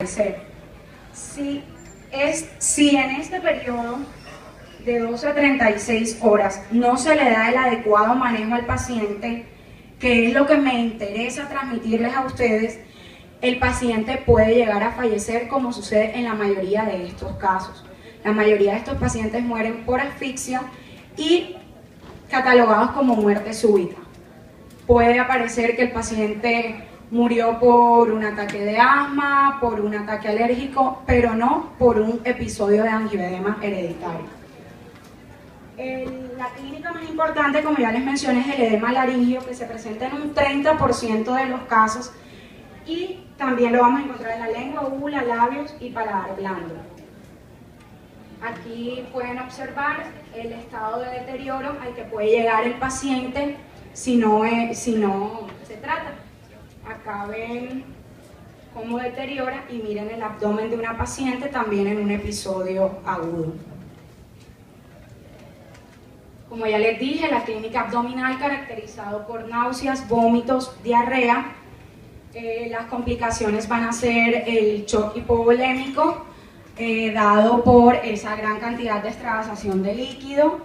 Si en este periodo de 12 a 36 horas no se le da el adecuado manejo al paciente, que es lo que me interesa transmitirles a ustedes, el paciente puede llegar a fallecer, como sucede en la mayoría de estos casos. La mayoría de estos pacientes mueren por asfixia y catalogados como muerte súbita. Puede aparecer que el paciente murió por un ataque de asma, por un ataque alérgico, pero no por un episodio de angioedema hereditario. La clínica más importante, como ya les mencioné, es el edema laringio, que se presenta en un 30% de los casos, y también lo vamos a encontrar en la lengua, úvula, labios y paladar blando. Aquí pueden observar el estado de deterioro al que puede llegar el paciente si no se trata. Acá ven cómo deteriora y miren el abdomen de una paciente también en un episodio agudo. Como ya les dije, la clínica abdominal caracterizado por náuseas, vómitos, diarrea. Las complicaciones van a ser el shock hipovolémico, dado por esa gran cantidad de extravasación de líquido,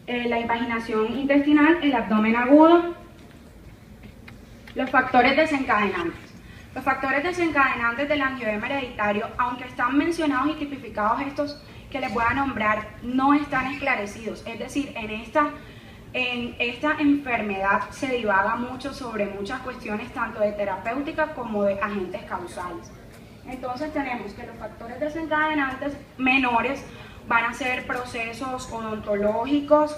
la invaginación intestinal, el abdomen agudo. Los factores desencadenantes. Los factores desencadenantes del angioedema hereditario, aunque están mencionados y tipificados estos que les voy a nombrar, no están esclarecidos. Es decir, en esta enfermedad se divaga mucho sobre muchas cuestiones, tanto de terapéutica como de agentes causales. Entonces tenemos que los factores desencadenantes menores van a ser procesos odontológicos,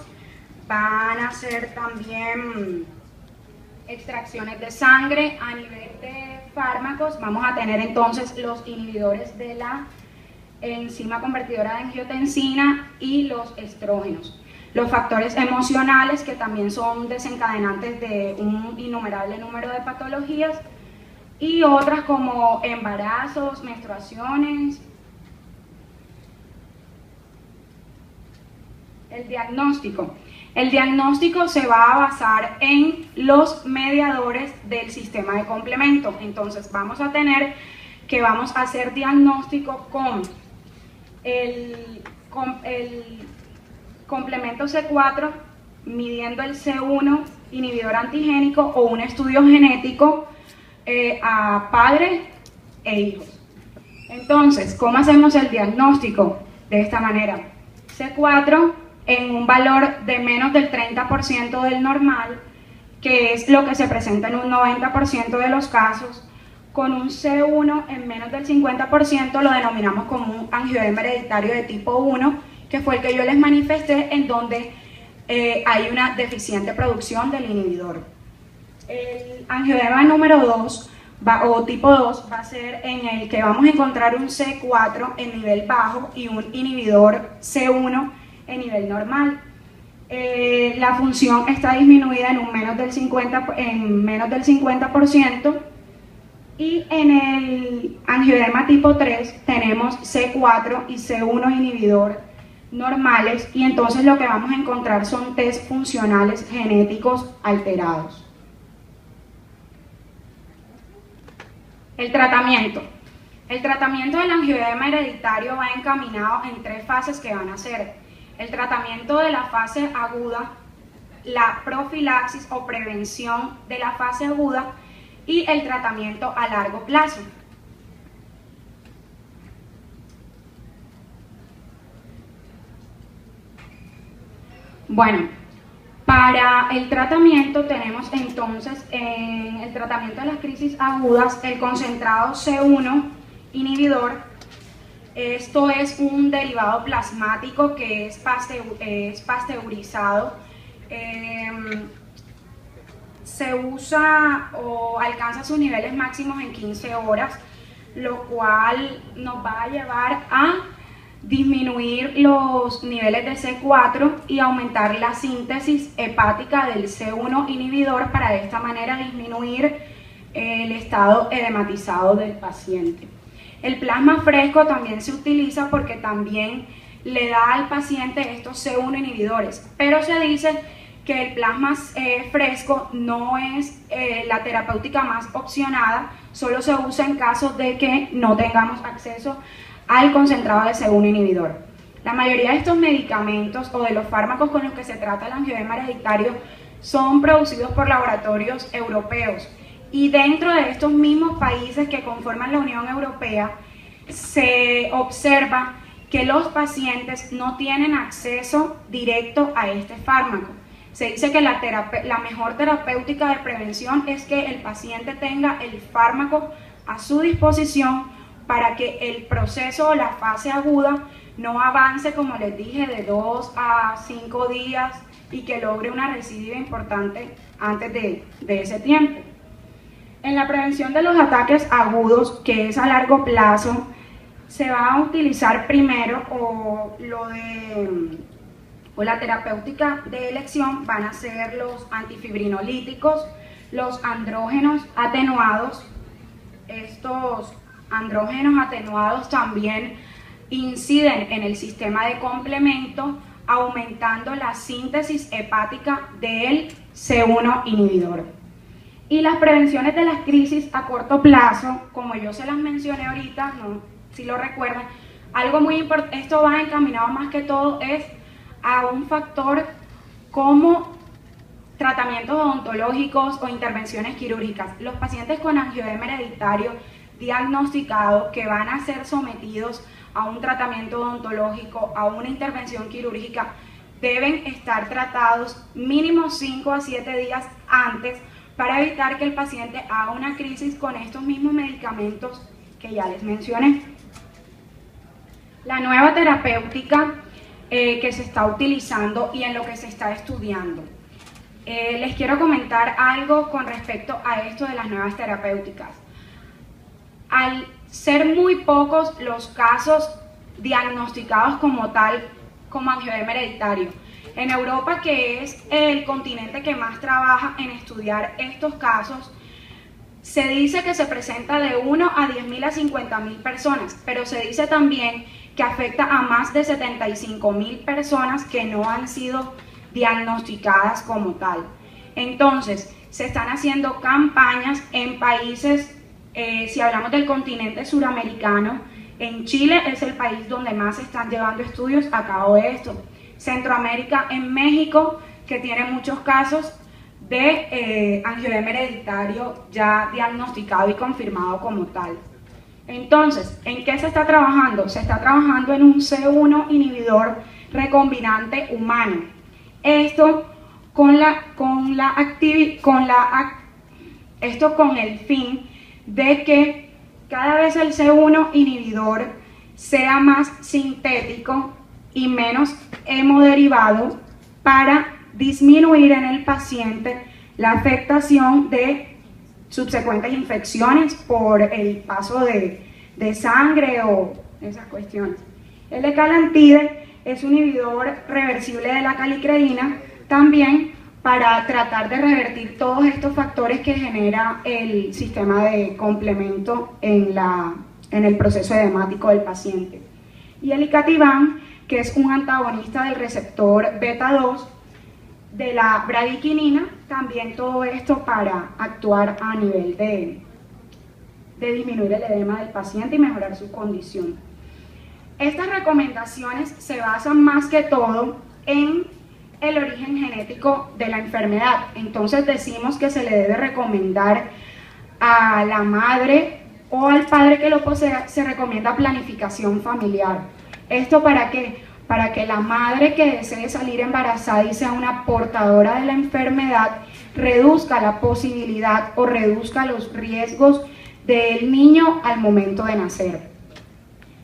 van a ser también extracciones de sangre. A nivel de fármacos vamos a tener entonces los inhibidores de la enzima convertidora de angiotensina y los estrógenos. Los factores emocionales, que también son desencadenantes de un innumerable número de patologías, y otras como embarazos, menstruaciones. El diagnóstico. El diagnóstico se va a basar en los mediadores del sistema de complemento. Entonces vamos a tener que vamos a hacer diagnóstico con el complemento C4, midiendo el C1 inhibidor antigénico, o un estudio genético a padres e hijos. Entonces, ¿cómo hacemos el diagnóstico? De esta manera: C4 en un valor de menos del 30% del normal, que es lo que se presenta en un 90% de los casos. Con un C1 en menos del 50% lo denominamos como un angioedema hereditario de tipo 1, que fue el que yo les manifesté, en donde hay una deficiente producción del inhibidor. El angioedema número 2 o tipo 2 va a ser en el que vamos a encontrar un C4 en nivel bajo y un inhibidor C1 en nivel normal. La función está disminuida en menos del 50%, y en el angioedema tipo 3 tenemos C4 y C1 inhibidor normales, y entonces lo que vamos a encontrar son test funcionales genéticos alterados. El tratamiento. El tratamiento del angioedema hereditario va encaminado en 3 fases que van a ser el tratamiento de la fase aguda, la profilaxis o prevención de la fase aguda y el tratamiento a largo plazo. Bueno, para el tratamiento tenemos entonces en el tratamiento de las crisis agudas el concentrado C1 inhibidor. Esto es un derivado plasmático que es pasteurizado. Se usa o alcanza sus niveles máximos en 15 horas, lo cual nos va a llevar a disminuir los niveles de C4 y aumentar la síntesis hepática del C1 inhibidor, para de esta manera disminuir el estado edematizado del paciente. El plasma fresco también se utiliza porque también le da al paciente estos C1 inhibidores, pero se dice que el plasma fresco no es la terapéutica más opcionada, solo se usa en caso de que no tengamos acceso al concentrado de C1 inhibidor. La mayoría de estos medicamentos o de los fármacos con los que se trata el angioedema hereditario son producidos por laboratorios europeos, y dentro de estos mismos países que conforman la Unión Europea se observa que los pacientes no tienen acceso directo a este fármaco. Se dice que la mejor terapéutica de prevención es que el paciente tenga el fármaco a su disposición para que el proceso o la fase aguda no avance, como les dije, de 2 a 5 días y que logre una recidiva importante antes de ese tiempo. En la prevención de los ataques agudos, que es a largo plazo, se va a utilizar primero la terapéutica de elección van a ser los antifibrinolíticos, los andrógenos atenuados. Estos andrógenos atenuados también inciden en el sistema de complemento, aumentando la síntesis hepática del C1 inhibidor. Y las prevenciones de las crisis a corto plazo, como yo se las mencioné ahorita, si lo recuerdan, algo muy importante, esto va encaminado más que todo es a un factor como tratamientos odontológicos o intervenciones quirúrgicas. Los pacientes con angioedema hereditario diagnosticados que van a ser sometidos a un tratamiento odontológico, a una intervención quirúrgica, deben estar tratados mínimo 5 a 7 días antes para evitar que el paciente haga una crisis con estos mismos medicamentos que ya les mencioné. La nueva terapéutica que se está utilizando y en lo que se está estudiando. Les quiero comentar algo con respecto a esto de las nuevas terapéuticas. Al ser muy pocos los casos diagnosticados como tal, como angioedema hereditario, en Europa, que es el continente que más trabaja en estudiar estos casos, se dice que se presenta de 1 a 10.000 a 50.000 personas, pero se dice también que afecta a más de 75.000 personas que no han sido diagnosticadas como tal. Entonces, se están haciendo campañas en países, si hablamos del continente suramericano, en Chile es el país donde más se están llevando estudios a cabo de esto. Centroamérica, en México, que tiene muchos casos de angioedema hereditario ya diagnosticado y confirmado como tal. Entonces, ¿en qué se está trabajando? Se está trabajando en un C1 inhibidor recombinante humano. Esto con el fin de que cada vez el C1 inhibidor sea más sintético y menos hemodiderivado para disminuir en el paciente la afectación de subsecuentes infecciones por el paso de sangre o esas cuestiones. El ecalantide es un inhibidor reversible de la calicredina, también para tratar de revertir todos estos factores que genera el sistema de complemento en el proceso edemático del paciente. Y el icatibant, que es un antagonista del receptor beta 2 de la bradiquinina, también todo esto para actuar a nivel de disminuir el edema del paciente y mejorar su condición. Estas recomendaciones se basan más que todo en el origen genético de la enfermedad. Entonces decimos que se le debe recomendar a la madre o al padre que lo posea, se recomienda planificación familiar. ¿Esto para qué? Para que la madre que desee salir embarazada y sea una portadora de la enfermedad reduzca la posibilidad o reduzca los riesgos del niño al momento de nacer.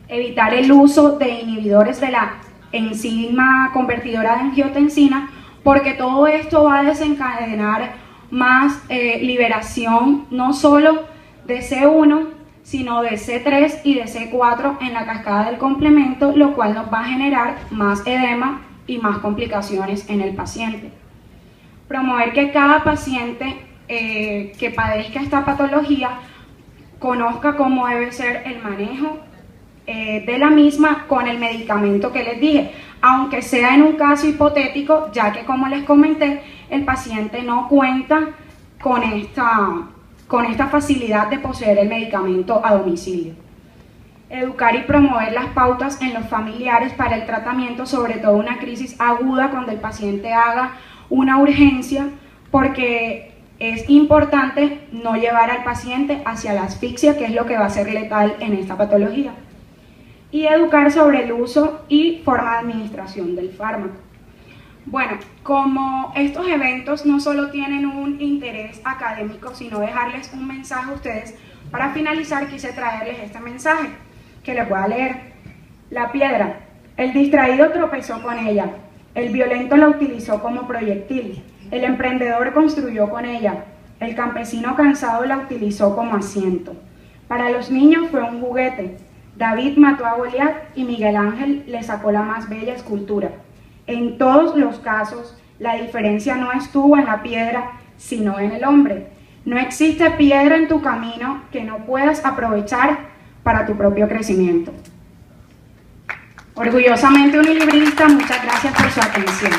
Evitar el uso de inhibidores de la enzima convertidora de angiotensina, porque todo esto va a desencadenar más liberación no solo de C1, sino de C3 y de C4 en la cascada del complemento, lo cual nos va a generar más edema y más complicaciones en el paciente. Promover que cada paciente que padezca esta patología conozca cómo debe ser el manejo de la misma con el medicamento que les dije, aunque sea en un caso hipotético, ya que como les comenté, el paciente no cuenta con con esta facilidad de poseer el medicamento a domicilio. Educar y promover las pautas en los familiares para el tratamiento, sobre todo una crisis aguda cuando el paciente haga una urgencia, porque es importante no llevar al paciente hacia la asfixia, que es lo que va a ser letal en esta patología. Y educar sobre el uso y forma de administración del fármaco. Bueno, como estos eventos no solo tienen un interés académico, sino dejarles un mensaje a ustedes, para finalizar quise traerles este mensaje, que les voy a leer. La piedra, el distraído tropezó con ella, el violento la utilizó como proyectil, el emprendedor construyó con ella, el campesino cansado la utilizó como asiento. Para los niños fue un juguete. David mató a Goliat y Miguel Ángel le sacó la más bella escultura. En todos los casos, la diferencia no estuvo en la piedra, sino en el hombre. No existe piedra en tu camino que no puedas aprovechar para tu propio crecimiento. Orgullosamente unilibrista, muchas gracias por su atención.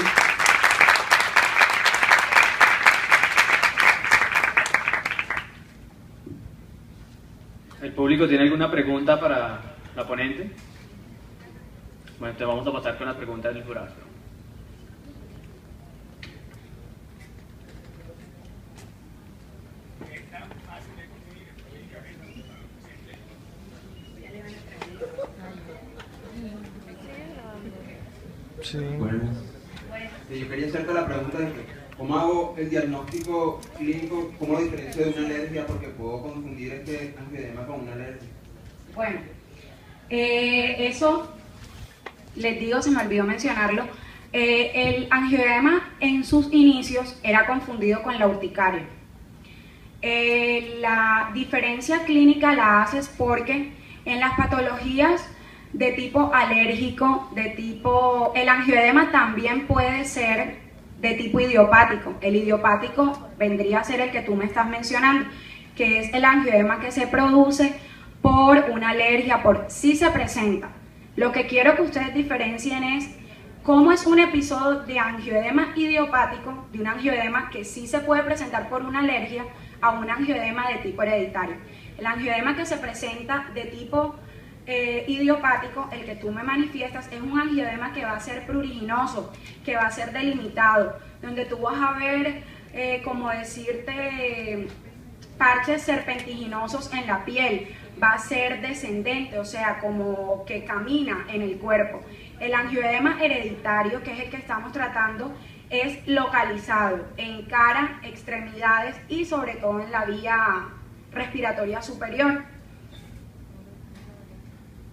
¿El público tiene alguna pregunta para la ponente? Bueno, entonces vamos a pasar con las preguntas del jurado. Sí. Buenas. Yo quería hacerte la pregunta de que, ¿cómo hago el diagnóstico clínico? ¿Cómo lo diferencio de una alergia? Porque puedo confundir este angioedema con una alergia. Bueno, eso les digo, se me olvidó mencionarlo. El angioedema en sus inicios era confundido con la urticaria. La diferencia clínica la haces porque en las patologías de tipo alérgico, el angioedema también puede ser de tipo idiopático. El idiopático vendría a ser el que tú me estás mencionando, que es el angioedema que se produce por una alergia, si se presenta. Lo que quiero que ustedes diferencien es cómo es un episodio de angioedema idiopático, de un angioedema que sí se puede presentar por una alergia, a un angioedema de tipo hereditario. El angioedema que se presenta de tipo idiopático, el que tú me manifiestas, es un angioedema que va a ser pruriginoso, que va a ser delimitado, donde tú vas a ver, como decirte, parches serpentiginosos en la piel, va a ser descendente, o sea, como que camina en el cuerpo. El angioedema hereditario, que es el que estamos tratando, es localizado en cara, extremidades y sobre todo en la vía respiratoria superior.